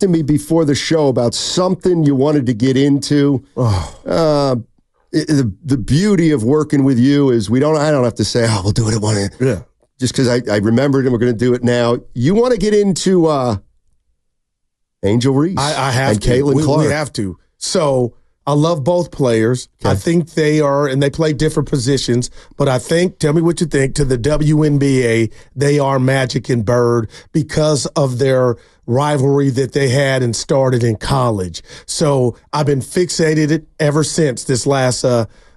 to me before the show about something you wanted to get into. The beauty of working with you is I don't have to say, we'll do it at one end. Yeah. Just because I remembered and we're going to do it now. You want to get into Angel Reese I have and to. Caitlin Clark. We have to. So I love both players. Okay. I think and they play different positions, but I think, tell me what you think, to the WNBA, they are Magic and Bird because of their rivalry that they had and started in college. So I've been fixated ever since this last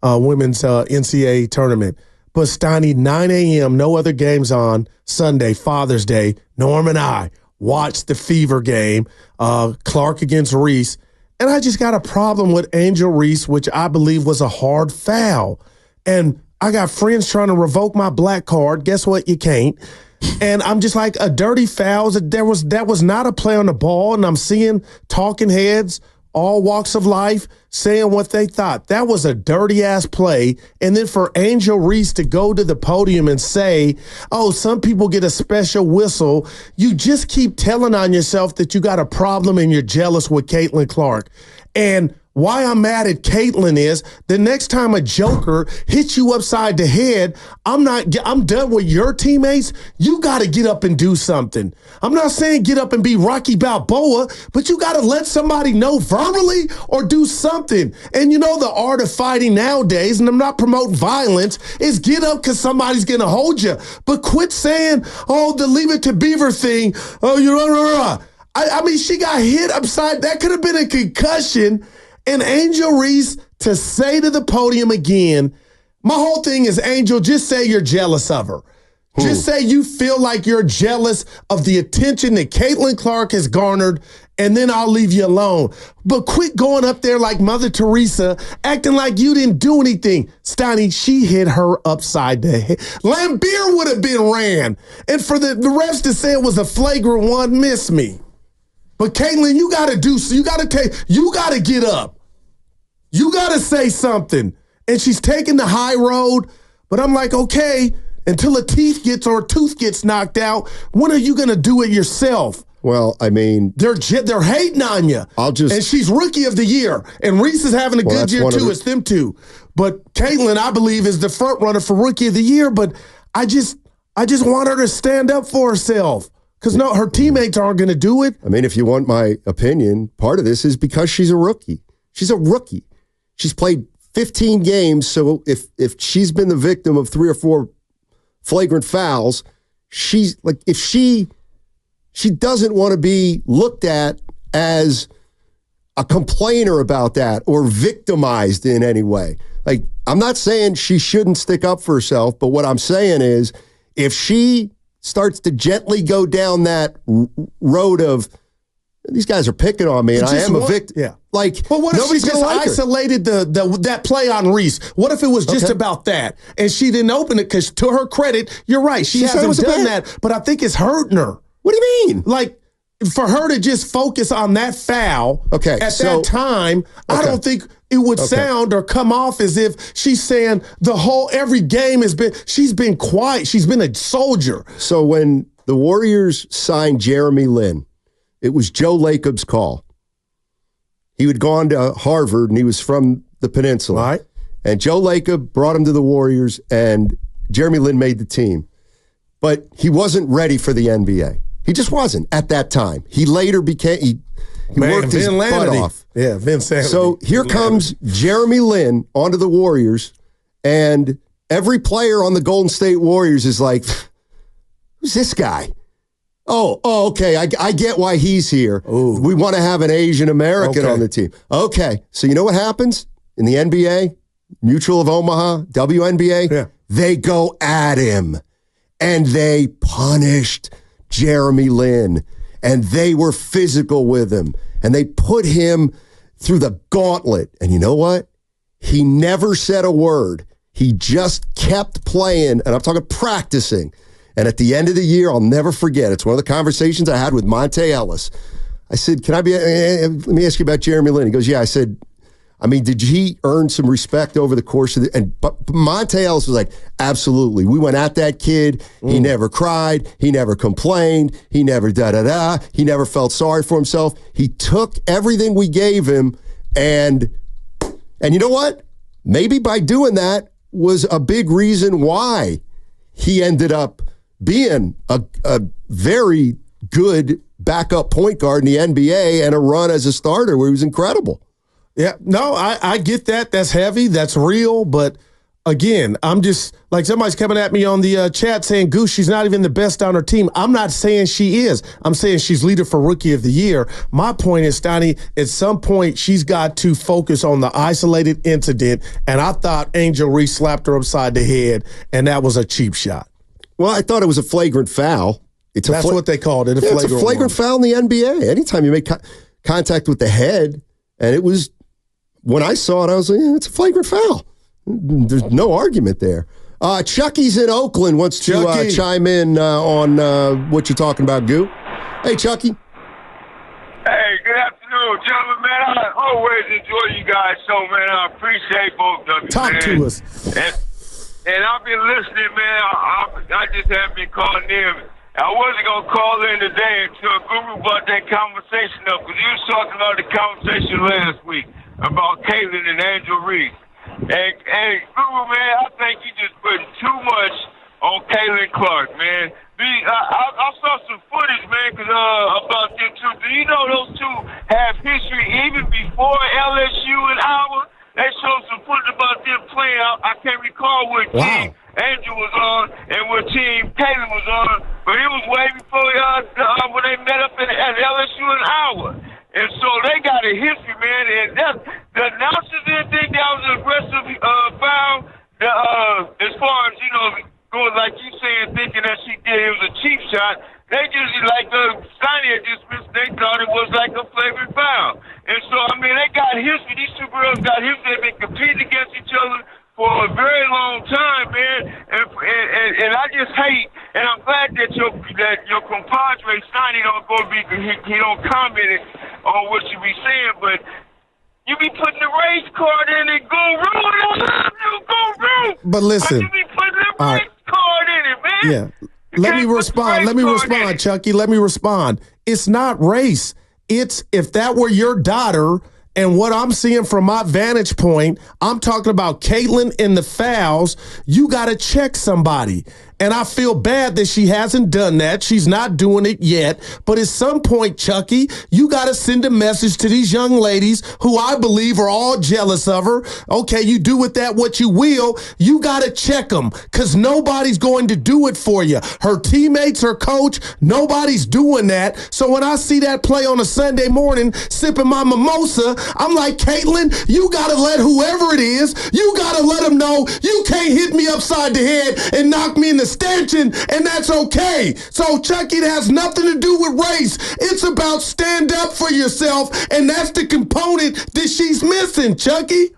women's NCAA tournament. But Steiny, 9 a.m., no other games on Sunday, Father's Day. Norm and I watched the Fever game, Clark against Reese. And I just got a problem with Angel Reese, which I believe was a hard foul. And I got friends trying to revoke my black card. Guess what? You can't. And I'm just like, a dirty foul. That was not a play on the ball. And I'm seeing talking heads, all walks of life, saying what they thought. That was a dirty-ass play. And then for Angel Reese to go to the podium and say, some people get a special whistle, you just keep telling on yourself that you got a problem and you're jealous with Caitlin Clark. And why I'm mad at Caitlin is the next time a joker hits you upside the head, I'm done with your teammates. You got to get up and do something. I'm not saying get up and be Rocky Balboa, but you got to let somebody know verbally or do something. And the art of fighting nowadays, and I'm not promoting violence, is get up because somebody's going to hold you. But quit saying, the Leave It to Beaver thing. I mean, she got hit upside. That could have been a concussion. And Angel Reese to say to the podium again, my whole thing is, Angel, just say you're jealous of her. Just say you feel like you're jealous of the attention that Caitlin Clark has garnered, and then I'll leave you alone. But quit going up there like Mother Teresa, acting like you didn't do anything. Steiny, she hit her upside the head. Lambeer would have been ran. And for the refs to say it was a flagrant one, miss me. But Caitlin, you got to get up. You got to say something. And she's taking the high road. But I'm like, okay, until a tooth gets knocked out, when are you going to do it yourself? Well, I mean, they're hating on you. And she's Rookie of the Year. And Reese is having a good year too. It's them two. But Caitlin, I believe, is the front runner for Rookie of the Year. But I just want her to stand up for herself. Because her teammates aren't going to do it. I mean, if you want my opinion, part of this is because she's a rookie. She's a rookie. She's played 15 games, so if she's been the victim of 3 or 4 flagrant fouls, she's like, if she doesn't want to be looked at as a complainer about that or victimized in any way. Like, I'm not saying she shouldn't stick up for herself, but what I'm saying is if she starts to gently go down that road of, these guys are picking on me and I am a victim. Yeah. Like, but what if nobody's she just like isolated that play on Reese? What if it was just about that and she didn't open it? Because to her credit, you're right, she hasn't done that. But I think it's hurting her. What do you mean? Like, for her to just focus on that foul at that time, I don't think it would sound or come off as if she's saying every game she's been quiet. She's been a soldier. So when the Warriors signed Jeremy Lin, it was Joe Lacob's call. He had gone to Harvard and he was from the peninsula. Right. And Joe Lacob brought him to the Warriors and Jeremy Lin made the team. But he wasn't ready for the NBA. He just wasn't at that time. He later became, he worked his butt off. Yeah, Vince Sanity. So here comes Jeremy Lin onto the Warriors, and every player on the Golden State Warriors is like, who's this guy? Oh, okay, I get why he's here. Ooh. We want to have an Asian American on the team. Okay, so you know what happens in the NBA? Mutual of Omaha, WNBA? They go at him, and they punished Jeremy Lin, and they were physical with him, and they put him through the gauntlet. And you know what? He never said a word. He just kept playing, and I'm talking practicing. And at the end of the year, I'll never forget, it's one of the conversations I had with Monte Ellis. I said, let me ask you about Jeremy Lin. He goes, yeah. I said, I mean, did he earn some respect over the course of but Monte Ellis was like, absolutely. We went at that kid. He never cried. He never complained. He never da-da-da. He never felt sorry for himself. He took everything we gave him, and you know what? Maybe by doing that was a big reason why he ended up being a very good backup point guard in the NBA and a run as a starter where he was incredible. Yeah, no, I get that. That's heavy. That's real. But again, I'm just like somebody's coming at me on the chat saying, Goose, she's not even the best on her team. I'm not saying she is. I'm saying she's leader for Rookie of the Year. My point is, Steiny, at some point she's got to focus on the isolated incident. And I thought Angel Reese slapped her upside the head, and that was a cheap shot. Well, I thought it was a flagrant foul. That's what they called it, it's a flagrant foul in the NBA. Anytime you make contact with the head, and it was, when I saw it, I was like, it's a flagrant foul. There's no argument there. Chucky's in Oakland, wants to chime in on what you're talking about, Goo. Hey, Chucky. Hey, good afternoon, gentlemen, man. I always enjoy you guys so, man. I appreciate both of you, Talk man. to us. And I've been listening, man. I just haven't been calling in. I wasn't going to call in today until Guru brought that conversation up, because you was talking about the conversation last week about Cailtin and Angel Reese. And Guru, man, I think you just putting too much on Cailtin Clark, man. I saw some footage, man, about them two. Do you know those two have history even before LSU and Iowa? They showed some footage about them playing. I can't recall what team Angel was on and what team Cailtin was on, but it was way before when they met up at LSU and Iowa. And so they got a history, man. And the announcers didn't think that was an aggressive foul. As far as, going like you saying, thinking that she did, it was a cheap shot. They just, like Steiny had just missed, they thought it was like a flagrant foul. And so, I mean, they got history. These two girls got history. They've been competing against each other for a very long time, man. And I just hate, and I'm glad that your compadre Steiny don't he don't comment on what you be saying, but you be putting the race card in and go root. But listen, you be putting the race card in it, man. Yeah. Let me respond, Chucky. Let me respond. It's not race. It's if that were your daughter, and what I'm seeing from my vantage point, I'm talking about Cailtin in the fouls. You got to check somebody. And I feel bad that she hasn't done that. She's not doing it yet. But at some point, Chucky, you got to send a message to these young ladies who I believe are all jealous of her. Okay, you do with that what you will. You got to check them because nobody's going to do it for you. Her teammates, her coach, nobody's doing that. So when I see that play on a Sunday morning, sipping my mimosa, I'm like, Cailtin, you got to let whoever it is, you got to let them know you can't hit me upside the head and knock me in the stanchion, and that's okay. So, Chucky, it has nothing to do with race. It's about stand up for yourself, and that's the component that she's missing, Chucky.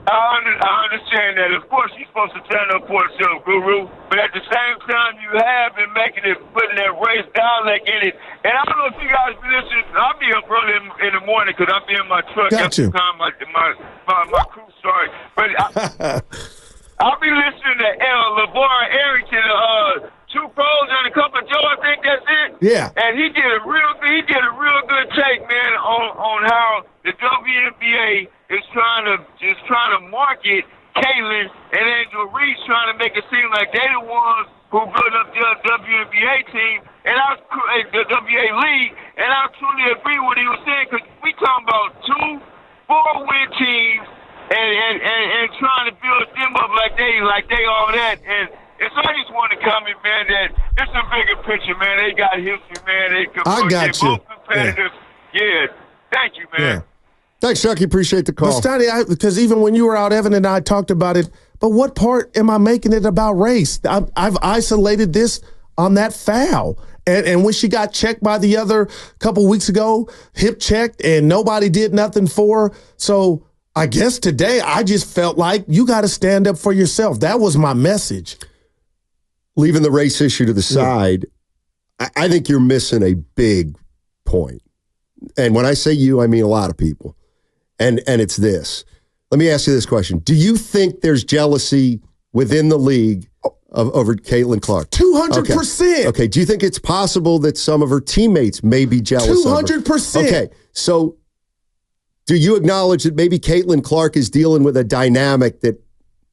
I understand that. Of course, you're supposed to stand up for yourself, Guru. But at the same time, you have been putting that race dialect in it. And I don't know if you guys listen. I'll be up early in the morning because I'll be in my truck. Got you. My crew started. But I'll be listening to LeVar Arrington, Two Pros and a Cup of Joe. I think that's it. Yeah. And he did a real good take, man, on how the WNBA is trying to market Cailtin and Angel Reese, trying to make it seem like they the ones who built up the WNBA team and the WNBA league. And I truly agree with what he was saying because we talking about 2 4-win teams and trying to build them up like they all that. And so I just want to comment, man, that it's a bigger picture, man. They got history, man. I got you. Both competitive. Yeah. Thank you, man. Yeah. Thanks, Chucky. Appreciate the call. But Steiny, because even when you were out, Evan and I talked about it, but what part am I making it about race? I've isolated this on that foul. And when she got checked by the other couple weeks ago, hip checked, and nobody did nothing for her. So I guess today I just felt like you got to stand up for yourself. That was my message. Leaving the race issue to the side, I think you're missing a big point. And when I say you, I mean a lot of people. and it's this. Let me ask you this question. Do you think there's jealousy within the league over Caitlin Clark? 200%. Okay. Do you think it's possible that some of her teammates may be jealous 200%. Okay. So do you acknowledge that maybe Caitlin Clark is dealing with a dynamic that,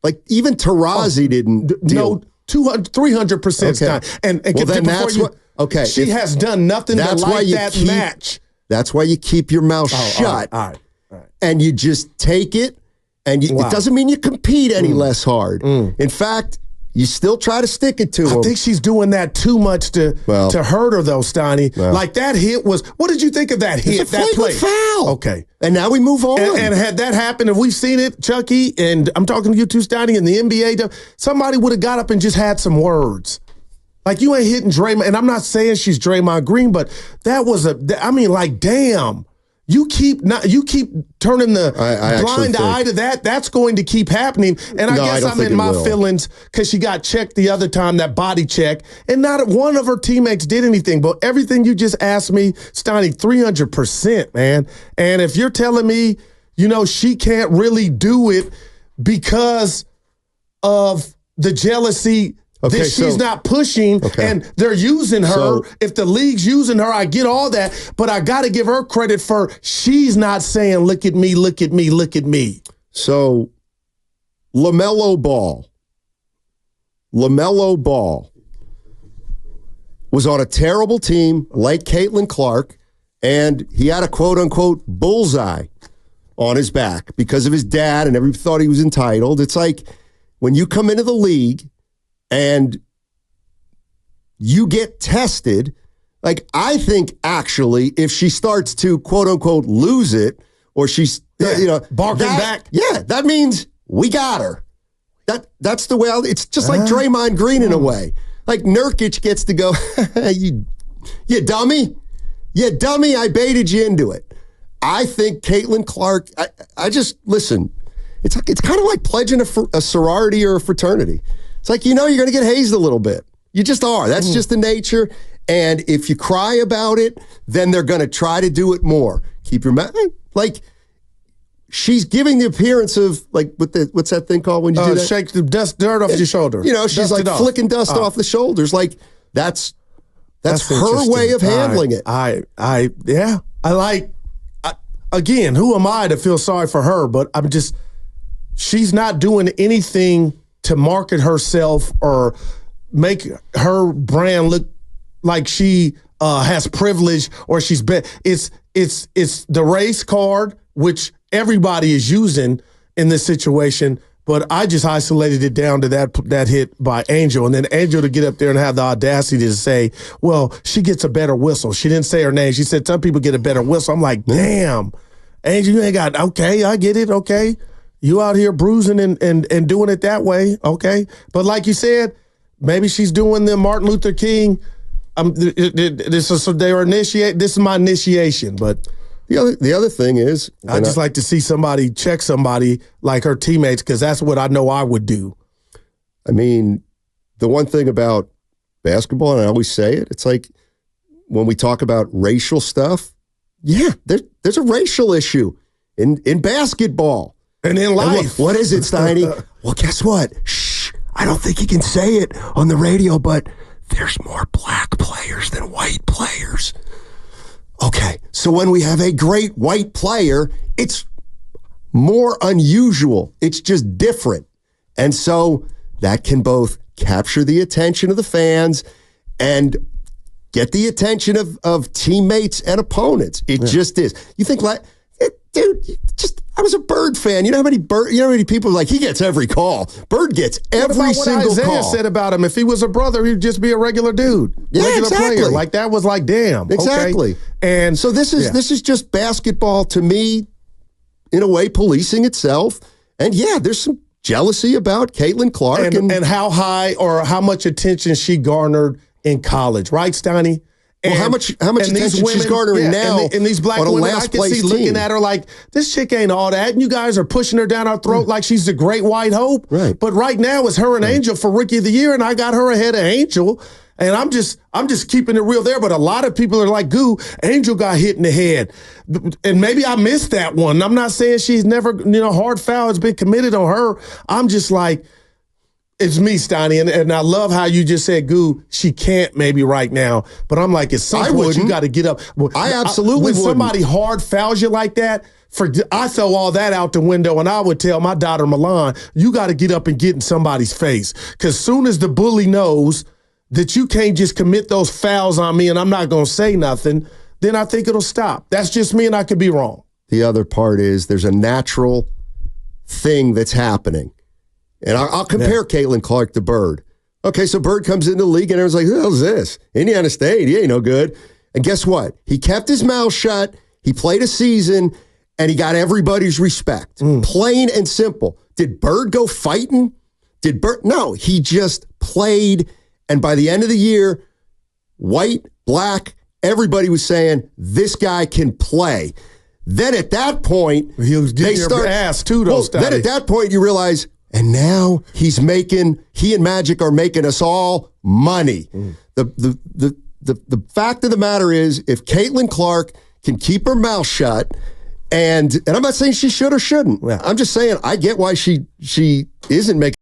like, even Tarazi didn't deal? No, 200, 300%. Okay. And well, then that's what. Okay. She has done nothing but like that match. That's why you keep your mouth shut. All right. And you just take it. And it doesn't mean you compete any less hard. In fact, you still try to stick it to him. I think she's doing that too much to hurt her, though, Steiny. Like, that hit was, what did you think of that hit, that play? Foul. Okay. And now we move on. And had that happened, if we've seen it, Chucky, and I'm talking to you too, Steiny, in the NBA, somebody would have got up and just had some words. Like, you ain't hitting Draymond, and I'm not saying she's Draymond Green, but that was damn. You keep turning the blind eye to that. That's going to keep happening. And I guess I'm in my feelings because she got checked the other time, that body check, and not one of her teammates did anything. But everything you just asked me, Steiny, 300%, man. And if you're telling me, she can't really do it because of the jealousy that she's not pushing, and they're using her. So, if the league's using her, I get all that, but I got to give her credit for she's not saying, look at me, look at me, look at me. So, LaMelo Ball was on a terrible team like Caitlin Clark, and he had a quote-unquote bullseye on his back because of his dad, and everybody thought he was entitled. It's like when you come into the league and you get tested, like, I think actually if she starts to quote unquote lose it, or she's barking back, that means we got her. That's the way it's just like Draymond Green in a way. Like, Nurkic gets to go, you dummy, I baited you into it. I think Caitlin Clark, I just, listen, it's kind of like pledging a sorority or a fraternity. It's like, you're going to get hazed a little bit. You just are. That's just the nature. And if you cry about it, then they're going to try to do it more. Keep your mouth. Like, she's giving the appearance of, like, what's that thing called when you do that? Shake the dirt off your shoulder. She's like flicking dust off the shoulders. Like, that's her way of handling it. Again, who am I to feel sorry for her? But she's not doing anything to market herself or make her brand look like she has privilege or she's it's the race card, which everybody is using in this situation. But I just isolated it down to that hit by Angel, and then Angel to get up there and have the audacity to say, well, she gets a better whistle. She didn't say her name. She said some people get a better whistle. I'm like, damn, Angel, you ain't got, okay, I get it, okay. You out here bruising and doing it that way, okay? But like you said, maybe she's doing the Martin Luther King. This is my initiation. But the other thing is, I just like to see somebody check somebody like her teammates, because that's what I know I would do. I mean, the one thing about basketball, and I always say it, it's like when we talk about racial stuff, there's a racial issue in basketball. And in life. What is it, Steiny? Well, guess what? Shh, I don't think you can say it on the radio, but there's more black players than white players. Okay, so when we have a great white player, it's more unusual. It's just different. And so that can both capture the attention of the fans and get the attention of teammates and opponents. It just is. You think, I was a Bird fan. You know how many people are like, he gets every call. Bird gets every single Isaiah call. Said about him, if he was a brother, he'd just be a regular dude. Regular player. Like, that was like, damn. Exactly. Okay? And so this is just basketball, to me, in a way, policing itself. And there's some jealousy about Caitlin Clark. And how high or how much attention she garnered in college, right, Steiny? Well, how much attention she's garnering now and these black women, I can see looking at her like, this chick ain't all that, and you guys are pushing her down our throat like she's the great white hope. Right. But right now it's her and Angel for Rookie of the Year, and I got her ahead of Angel. And I'm just keeping it real there. But a lot of people are like, Goo, Angel got hit in the head. And maybe I missed that one. I'm not saying she's never, hard foul has been committed on her. I'm just like, it's me, Steiny. And I love how you just said, Goo, she can't maybe right now. But I'm like, at some point, you got to get up. I absolutely When wouldn't. somebody hard fouls you like that, I throw all that out the window, and I would tell my daughter Milan, you got to get up and get in somebody's face. Because soon as the bully knows that you can't just commit those fouls on me and I'm not going to say nothing, then I think it'll stop. That's just me, and I could be wrong. The other part is there's a natural thing that's happening. And I'll compare Caitlin Clark to Bird. Okay, so Bird comes into the league, and everyone's like, who the hell is this? Indiana State, he ain't no good. And guess what? He kept his mouth shut, he played a season, and he got everybody's respect. Plain and simple. Did Bird go fighting? No, he just played. And by the end of the year, white, black, everybody was saying, this guy can play. Then at that point, he was getting your ass too, though. Then at that point, you realize, and now he and Magic are making us all money. The fact of the matter is, if Caitlin Clark can keep her mouth shut, and I'm not saying she should or shouldn't. Yeah. I'm just saying I get why she isn't making